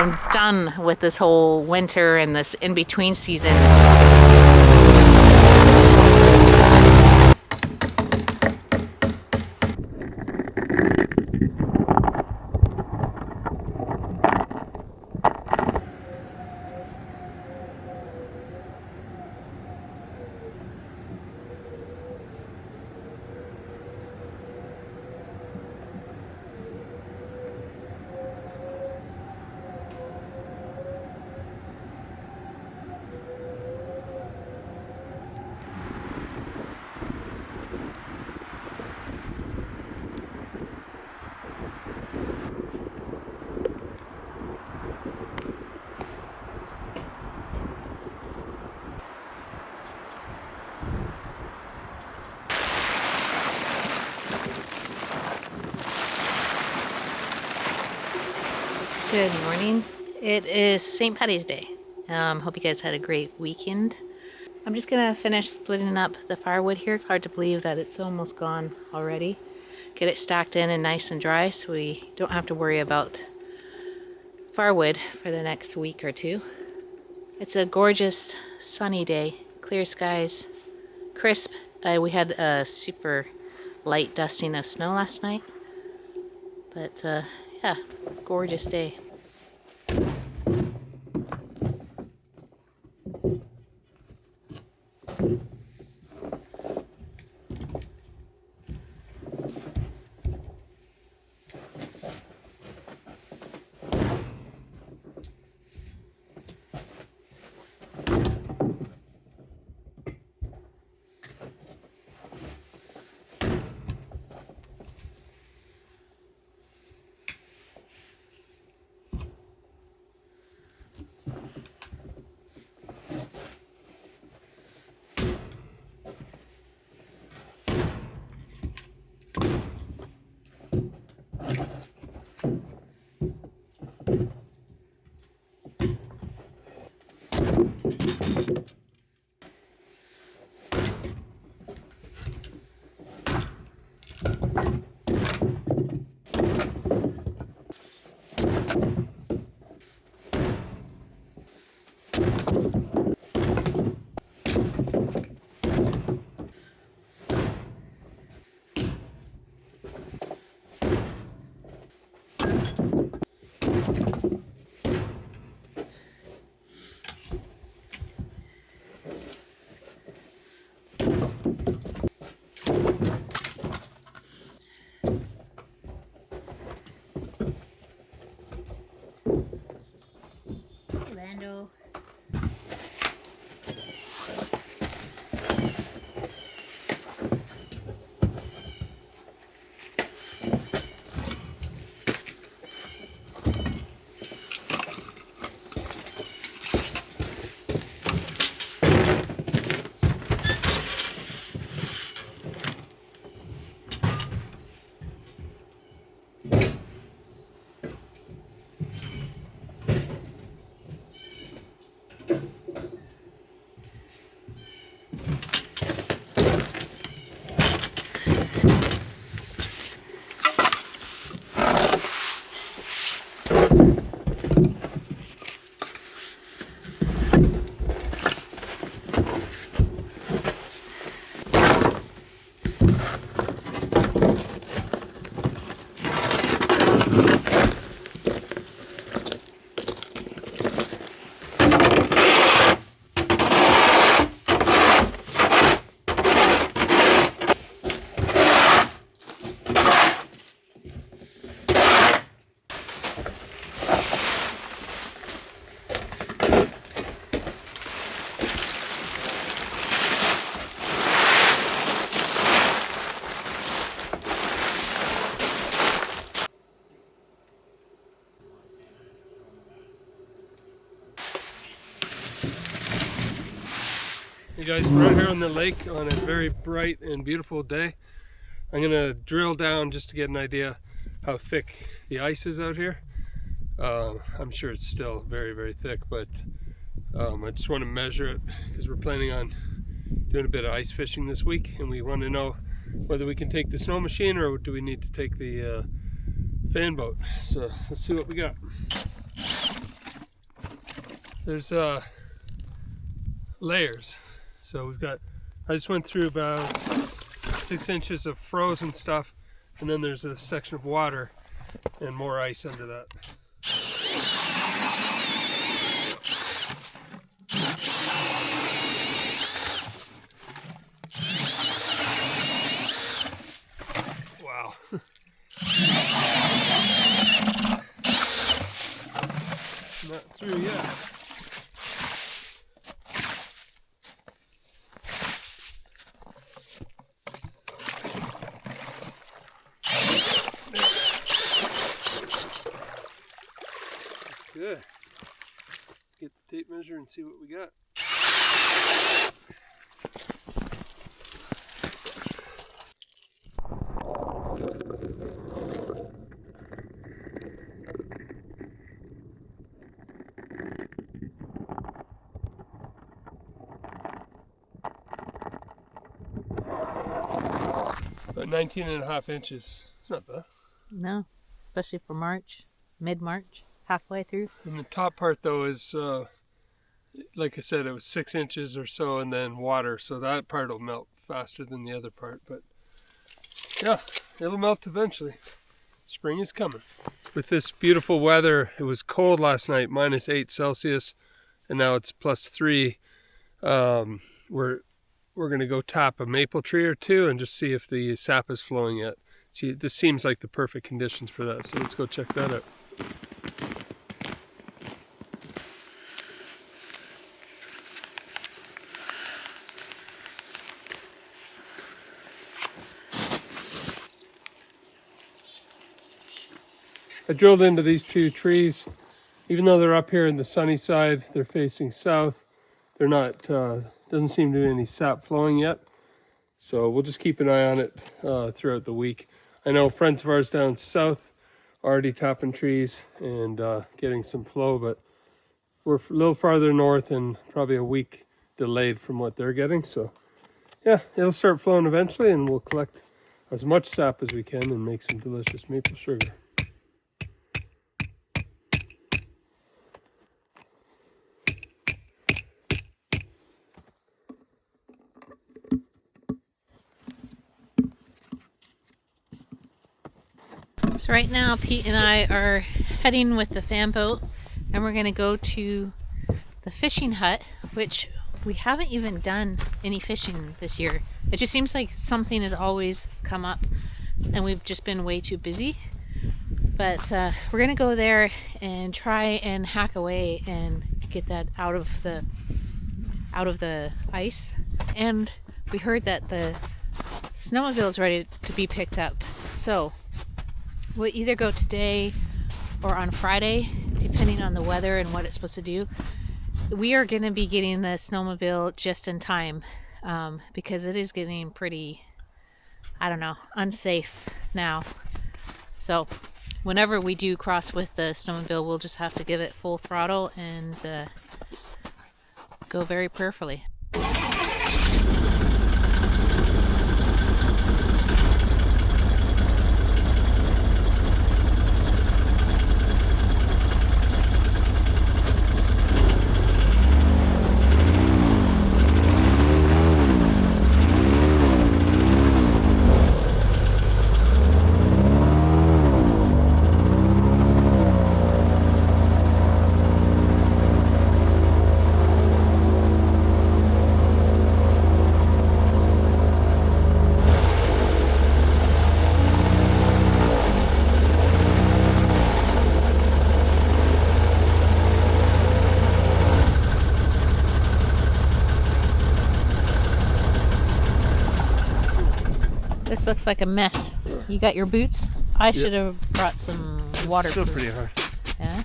I'm done with this whole winter and this in-between season. Good morning. It is St. Patty's Day. Hope you guys had a great weekend. I'm just gonna finish splitting up the firewood here. It's hard to believe that it's almost gone already. Get it stacked in and nice and dry so we don't have to worry about firewood for the next week or two. It's a gorgeous sunny day, clear skies, crisp. We had a super light dusting of snow last night, but yeah, gorgeous day. Hey, Lando. Hey guys, we're out here on the lake on a very bright and beautiful day. I'm gonna drill down just to get an idea how thick the ice is out here. I'm sure it's still very, very thick, but I just want to measure it because we're planning on doing a bit of ice fishing this week, and we want to know whether we can take the snow machine or do we need to take the fan boat. So let's see what we got. there's layers. So we've got, I just went through about 6 inches of frozen stuff, and then there's a section of water and more ice under that. Wow. Not through yet. Good. Get the tape measure and see what we got. About 19.5 inches. It's not bad. No, especially for March, mid-March, halfway through. And the top part though is, like I said, it was 6 inches or so, and then water, so that part will melt faster than the other part. But yeah, it'll melt eventually. Spring is coming. With this beautiful weather, it was cold last night, -8 Celsius, and now it's +3. We're going to go tap a maple tree or two and just see if the sap is flowing yet. See, this seems like the perfect conditions for that, so let's go check that out. I drilled into these 2 trees. Even though they're up here in the sunny side, they're facing south. They're not, doesn't seem to be any sap flowing yet. So we'll just keep an eye on it throughout the week. I know friends of ours down south are already tapping trees and getting some flow, but we're a little farther north and probably a week delayed from what they're getting. So yeah, it'll start flowing eventually, and we'll collect as much sap as we can and make some delicious maple sugar. So right now Pete and I are heading with the fan boat, and we're going to go to the fishing hut, which we haven't even done any fishing this year. It just seems like something has always come up and we've just been way too busy. But we're going to go there and try and hack away and get that out of the ice. And we heard that the snowmobile is ready to be picked up. So we'll either go today or on Friday, depending on the weather and what it's supposed to do. We are going to be getting the snowmobile just in time because it is getting pretty, I don't know, unsafe now. So whenever we do cross with the snowmobile, we'll just have to give it full throttle and go very prayerfully. This looks like a mess. You got your boots? I should have brought some water. Still pretty hard. Yeah.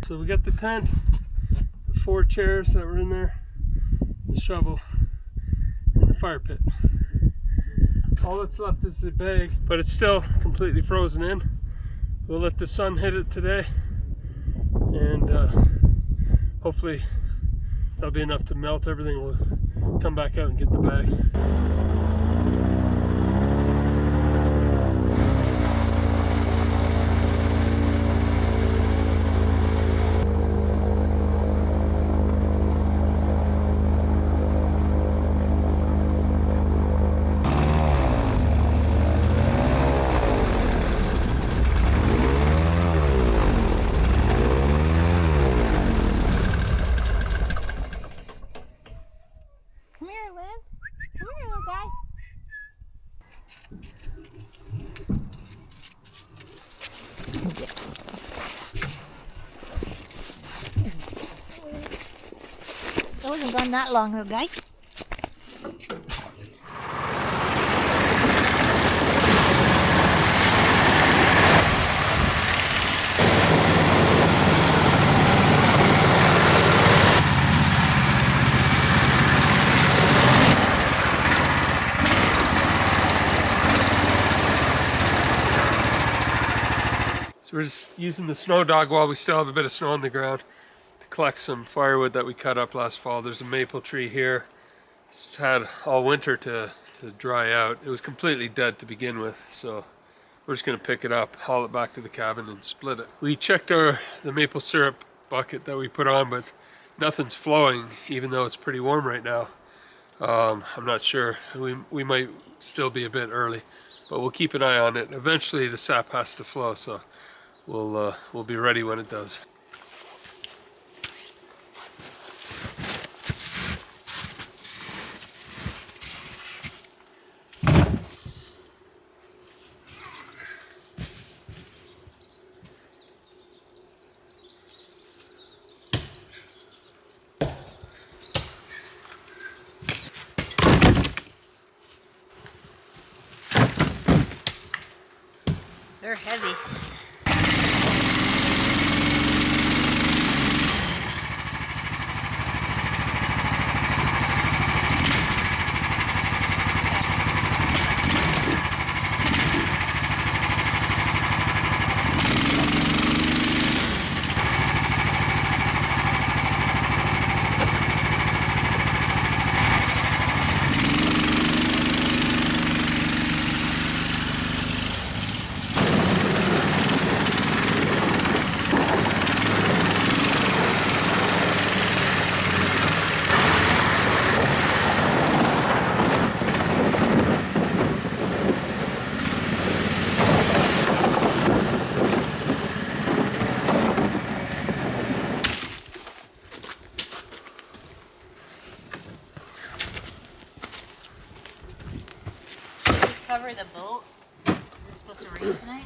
So we got the tent, the 4 chairs that were in there, the shovel, and the fire pit. All that's left is the bag, but it's still completely frozen in. We'll let the sun hit it today, and hopefully that'll be enough to melt everything. We'll come back out and get the bag. Come here, Lynn. Come here, little guy. Yes. It wasn't gone that long, little guy. So we're just using the snow dog while we still have a bit of snow on the ground to collect some firewood that we cut up last fall. There's a maple tree here. It's had all winter to dry out. It was completely dead to begin with, so we're just gonna pick it up, haul it back to the cabin and split it. We checked the maple syrup bucket that we put on, but nothing's flowing even though it's pretty warm right now. I'm not sure. We might still be a bit early, but we'll keep an eye on it. Eventually the sap has to flow, so we'll be ready when it does. They're heavy. Cover the boat. It's supposed to rain tonight.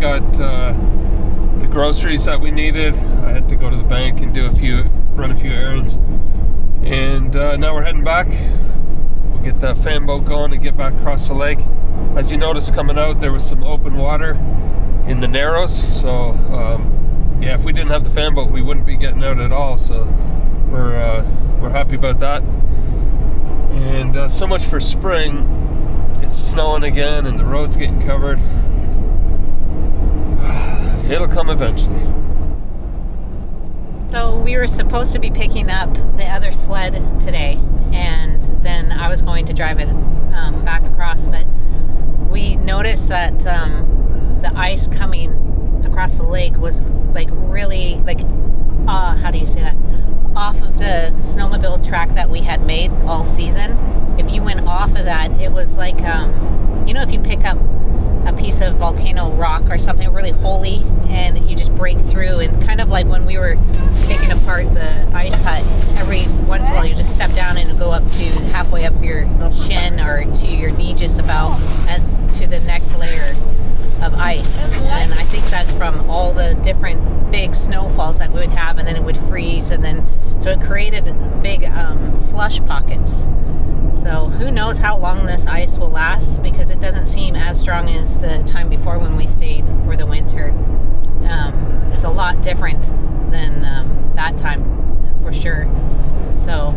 got the groceries that we needed. I had to go to the bank and run a few errands. And now we're heading back. We'll get the fan boat going and get back across the lake. As you noticed coming out, there was some open water in the narrows. So yeah, if we didn't have the fan boat, we wouldn't be getting out at all. So we're happy about that. And so much for spring. It's snowing again and the road's getting covered. It'll come eventually. So we were supposed to be picking up the other sled today, and then I was going to drive it back across, but we noticed that the ice coming across the lake was like really like, how do you say that? Off of the snowmobile track that we had made all season. If you went off of that, it was like, you know, if you pick up a piece of volcano rock or something really holy and you just break through, and kind of like when we were taking apart the ice hut, every once in a while you just step down and go up to halfway up your shin or to your knee just about, and to the next layer of ice. And I think that's from all the different big snowfalls that we would have, and then it would freeze, and then so it created big slush pockets. So who knows how long this ice will last, because it doesn't seem as strong as the time before when we stayed for the winter. It's a lot different than that time for sure. So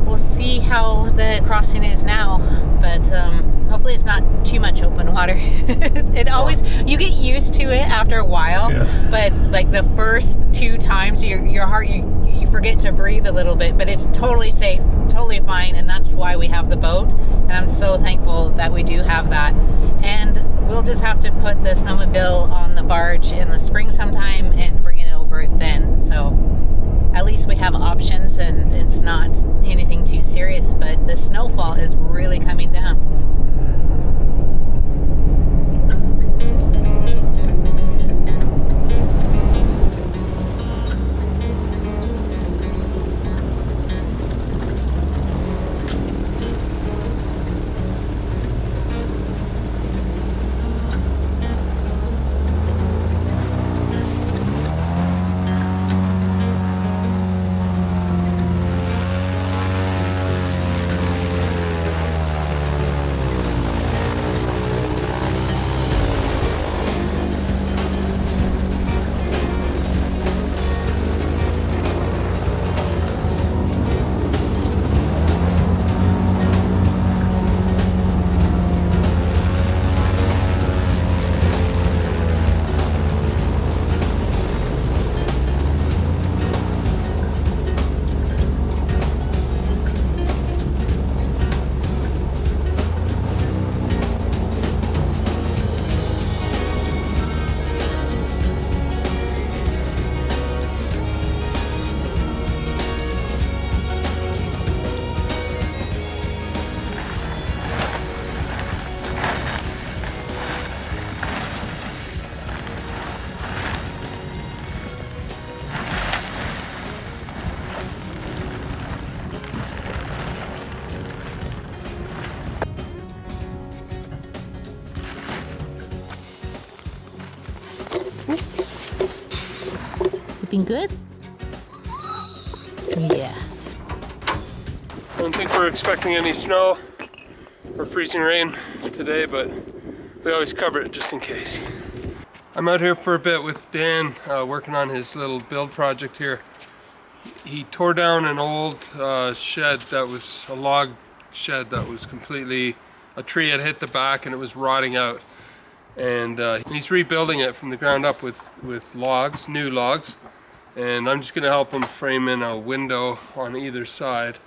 we'll see how the crossing is now, but hopefully it's not too much open water. It always, you get used to it after a while, yeah. But like the first 2 times your heart, you forget to breathe a little bit, but it's totally safe, totally fine, and that's why we have the boat, and I'm so thankful that we do have that. And we'll just have to put the snowmobile on the barge in the spring sometime and bring it over then, so at least we have options, and it's not anything too serious, but the snowfall is really coming down. Looking good? Yeah. I don't think we're expecting any snow or freezing rain today, but we always cover it just in case. I'm out here for a bit with Dan, working on his little build project here. He tore down an old shed that was a log shed that was completely, a tree had hit the back and it was rotting out. And he's rebuilding it from the ground up with logs, new logs. And I'm just going to help him frame in a window on either side.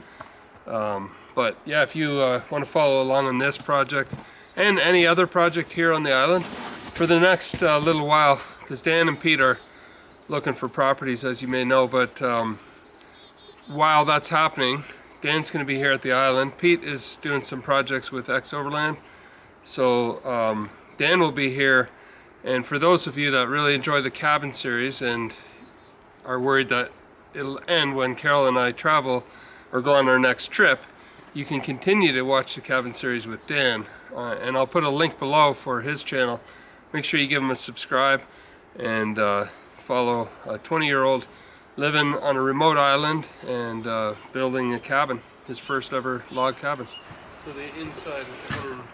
But yeah, if you want to follow along on this project and any other project here on the island for the next little while, because Dan and Pete are looking for properties, as you may know, but while that's happening, Dan's going to be here at the island. Pete is doing some projects with X Overland, so Dan will be here. And for those of you that really enjoy the cabin series and are worried that it'll end when Carol and I travel or go on our next trip, you can continue to watch the cabin series with Dan, and I'll put a link below for his channel make sure you give him a subscribe and follow a 20-year-old living on a remote island and building a cabin, his first ever log cabin. So the inside is 100.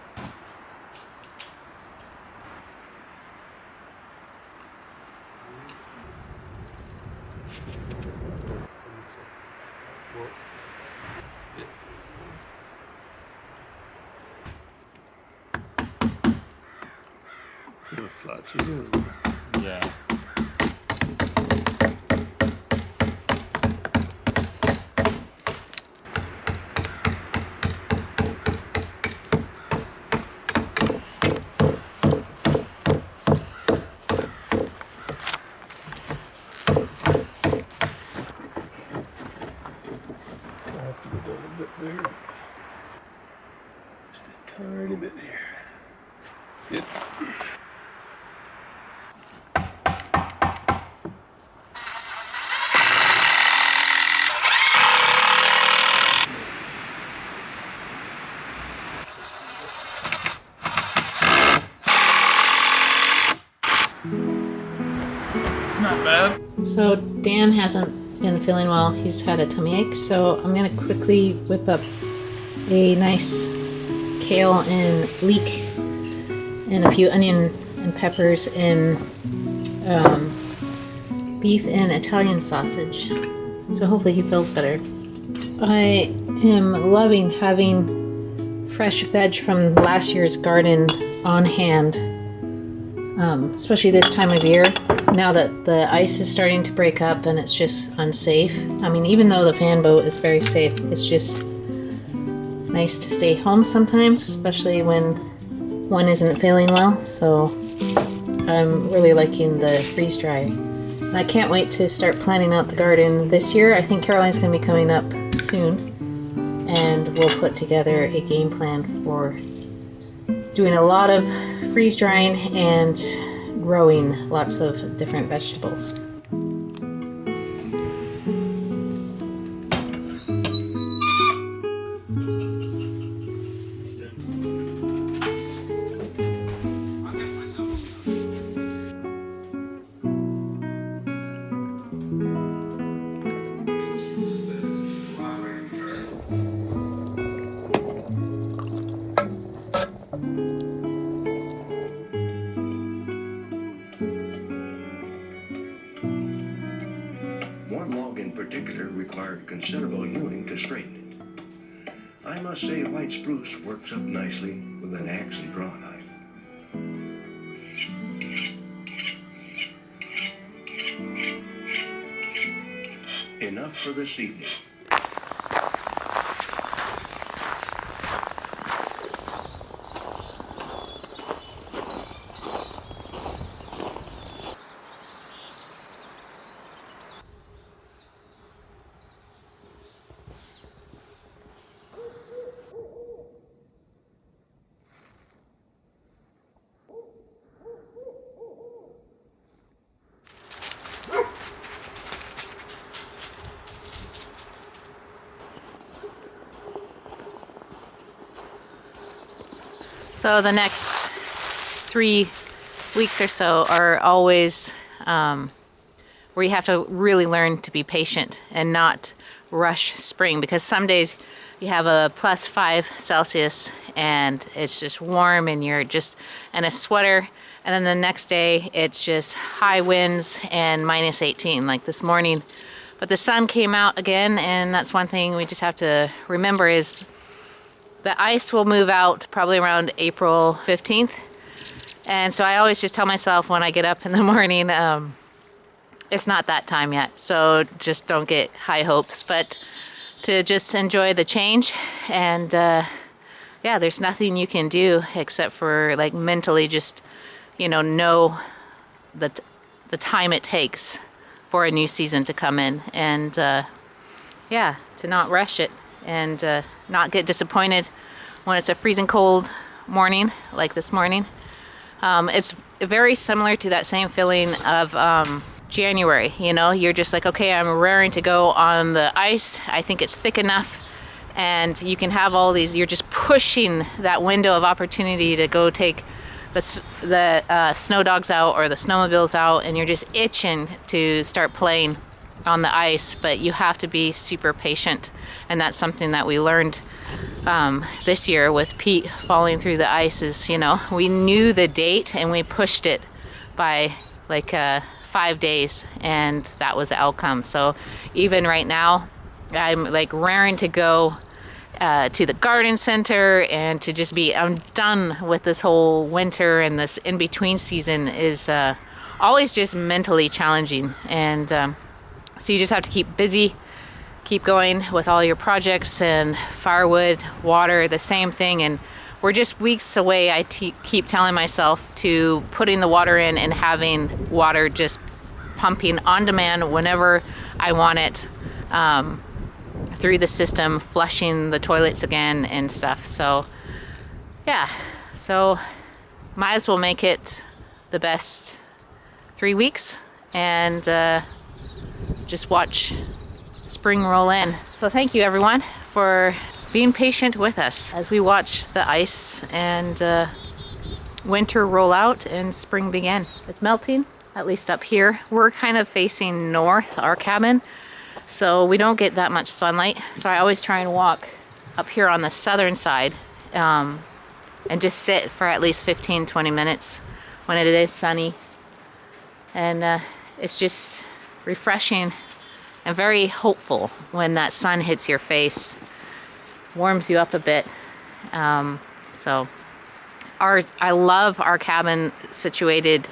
Flat, Yeah. I have to go down a bit there. Just a tiny bit here. Good. It's not bad. So Dan hasn't been feeling well. He's had a tummy ache, so I'm gonna quickly whip up a nice kale and leek and a few onion and peppers and beef and Italian sausage. So hopefully he feels better. I am loving having fresh veg from last year's garden on hand, especially this time of year. Now that the ice is starting to break up and it's just unsafe. I mean, even though the fan boat is very safe, it's just nice to stay home sometimes, especially when one isn't feeling well. So I'm really liking the freeze dry. And I can't wait to start planning out the garden this year. I think Caroline's going to be coming up soon, and we'll put together a game plan for doing a lot of freeze drying and growing lots of different vegetables. One log in particular required considerable hewing to straighten it. I must say white spruce works up nicely with an axe and draw knife. Enough for this evening. So the next 3 weeks or so are always where you have to really learn to be patient and not rush spring, because some days you have a +5 Celsius and it's just warm and you're just in a sweater, and then the next day it's just high winds and -18 like this morning. But the sun came out again, and that's one thing we just have to remember is the ice will move out probably around April 15th. And so I always just tell myself when I get up in the morning, it's not that time yet. So just don't get high hopes, but to just enjoy the change. And yeah, there's nothing you can do except for like mentally just, know that the time it takes for a new season to come in. And yeah, to not rush it. And not get disappointed when it's a freezing cold morning like this morning. It's very similar to that same feeling of January. You're just like, okay, I'm raring to go on the ice. I think it's thick enough, and you can have all these. You're just pushing that window of opportunity to go take the snow dogs out or the snowmobiles out, and you're just itching to start playing on the ice, but you have to be super patient. And that's something that we learned this year with Pete falling through the ice is, you know, we knew the date and we pushed it by like 5 days, and that was the outcome. So even right now, I'm like raring to go to the garden center and to just be, I'm done with this whole winter, and this in-between season is always just mentally challenging. And so you just have to keep busy, keep going with all your projects, and firewood, water, the same thing. And we're just weeks away, I keep telling myself, to putting the water in and having water just pumping on demand whenever I want it, through the system, flushing the toilets again and stuff. So yeah, so might as well make it the best 3 weeks and just watch spring roll in. So thank you everyone for being patient with us as we watch the ice and winter roll out and spring begin. It's melting, at least up here. We're kind of facing north, our cabin, so we don't get that much sunlight. So I always try and walk up here on the southern side and just sit for at least 15-20 minutes when it is sunny. And it's just refreshing and very hopeful when that sun hits your face, warms you up a bit. So I love our cabin situated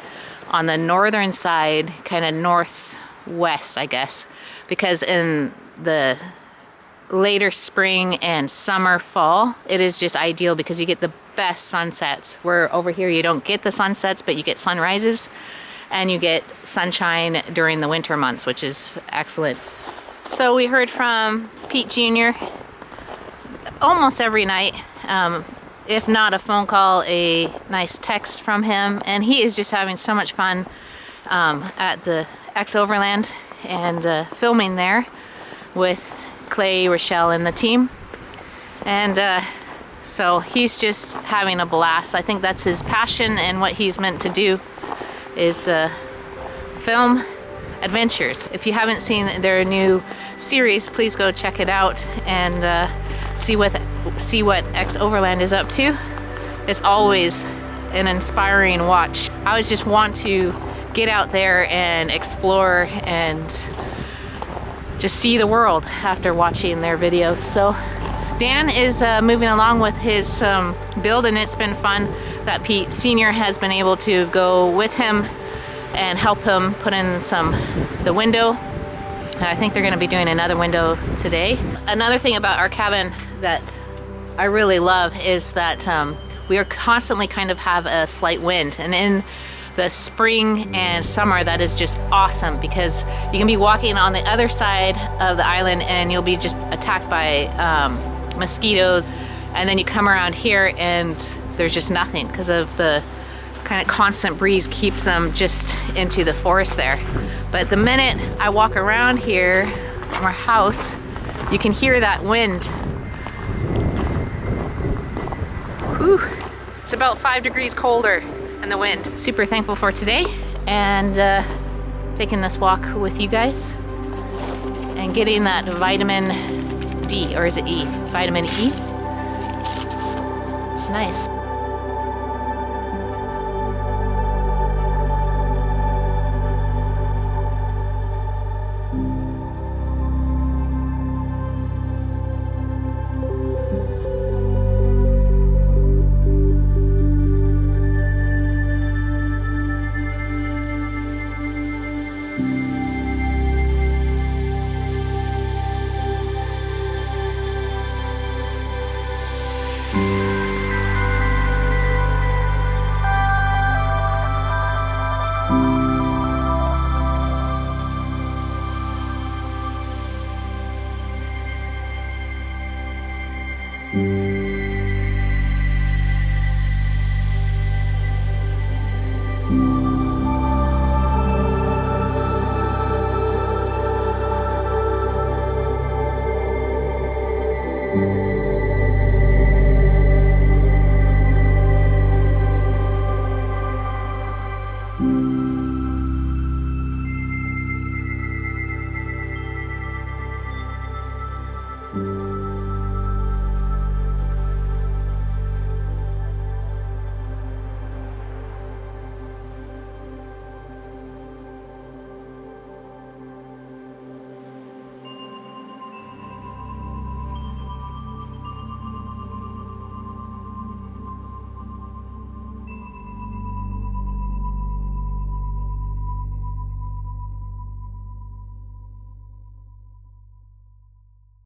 on the northern side, kind of northwest, I guess, because in the later spring and summer, fall, it is just ideal because you get the best sunsets. Where over here you don't get the sunsets, but you get sunrises and you get sunshine during the winter months, which is excellent. So we heard from Pete Jr. almost every night. If not a phone call, a nice text from him, and he is just having so much fun at the X Overland and filming there with Clay, Rochelle, and the team. And so he's just having a blast. I think that's his passion, and what he's meant to do is film adventures. If you haven't seen their new series, please go check it out and see what X Overland is up to. It's always an inspiring watch. I always just want to get out there and explore and just see the world after watching their videos. So Dan is moving along with his build, and it's been fun that Pete Sr. has been able to go with him and help him put in the window. And I think they're going to be doing another window today. Another thing about our cabin that I really love is that we are constantly kind of have a slight wind, and in the spring and summer that is just awesome because you can be walking on the other side of the island and you'll be just attacked by mosquitoes, and then you come around here and there's just nothing because of the kind of constant breeze keeps them just into the forest there. But the minute I walk around here from our house, you can hear that wind. Whew. It's about 5 degrees colder in the wind. Super thankful for today and taking this walk with you guys and getting that vitamin D, or is it E? Vitamin E. It's nice.